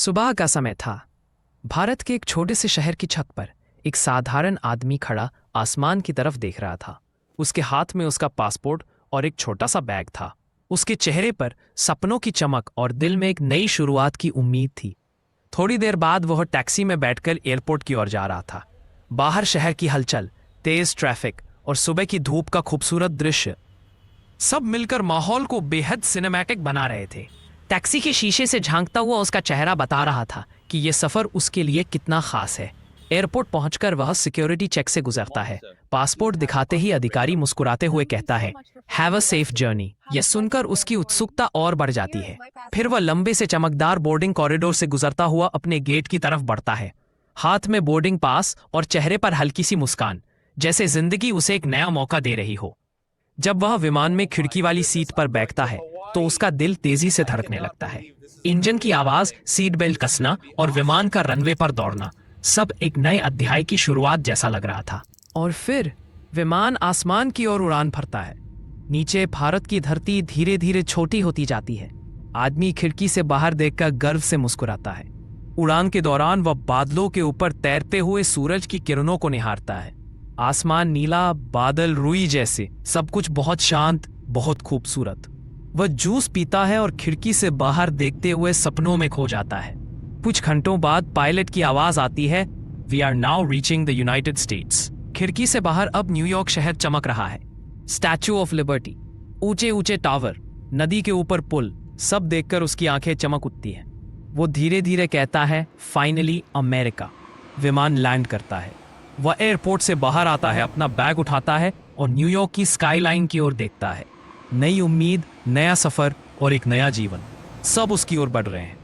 सुबह का समय था। भारत के एक छोटे से शहर की छत पर एक साधारण आदमी खड़ा आसमान की तरफ देख रहा था। उसके हाथ में उसका पासपोर्ट और एक छोटा सा बैग था। उसके चेहरे पर सपनों की चमक और दिल में एक नई शुरुआत की उम्मीद थी। थोड़ी देर बाद वह टैक्सी में बैठकर एयरपोर्ट की ओर जा रहा था। बाहर शहर की हलचल, तेज ट्रैफिक और सुबह की धूप का खूबसूरत दृश्य सब मिलकर माहौल को बेहद सिनेमैटिक बना रहे थे। टैक्सी के शीशे से झांकता हुआ उसका चेहरा बता रहा था कि यह सफर उसके लिए कितना खास है। एयरपोर्ट पहुंचकर वह सिक्योरिटी चेक से गुजरता है। पासपोर्ट दिखाते ही अधिकारी मुस्कुराते हुए कहता है, हैव अ सेफ जर्नी। यह सुनकर उसकी उत्सुकता और बढ़ जाती है। फिर वह लंबे से चमकदार बोर्डिंग कॉरिडोर से गुजरता हुआ अपने गेट की तरफ बढ़ता है, हाथ में बोर्डिंग पास और चेहरे पर हल्की सी मुस्कान, जैसे जिंदगी उसे एक नया मौका दे रही हो। जब वह विमान में खिड़की वाली सीट पर बैठता है तो उसका दिल तेजी से धड़कने लगता है। इंजन की आवाज, सीट बेल्ट कसना और विमान का रनवे पर दौड़ना, सब एक नए अध्याय की शुरुआत जैसा लग रहा था। और फिर विमान आसमान की ओर उड़ान भरता है। नीचे भारत की धरती धीरे धीरे छोटी होती जाती है। आदमी खिड़की से बाहर देखकर गर्व से मुस्कुराता है। उड़ान के दौरान वह बादलों के ऊपर तैरते हुए सूरज की किरणों को निहारता है। आसमान नीला, बादल रुई जैसे, सब कुछ बहुत शांत, बहुत खूबसूरत। वह जूस पीता है और खिड़की से बाहर देखते हुए सपनों में खो जाता है। कुछ घंटों बाद पायलट की आवाज आती है, we are now reaching the United States. खिड़की से बाहर अब न्यूयॉर्क शहर चमक रहा है। स्टैच्यू ऑफ लिबर्टी, ऊंचे ऊंचे टावर, नदी के ऊपर पुल, सब देखकर उसकी आंखें चमक उठती हैं। वो धीरे धीरे कहता है, फाइनली अमेरिका। विमान लैंड करता है। वह एयरपोर्ट से बाहर आता है, अपना बैग उठाता है और न्यूयॉर्क की स्काईलाइन की ओर देखता है। नई उम्मीद, नया सफर और एक नया जीवन, सब उसकी ओर बढ़ रहे हैं।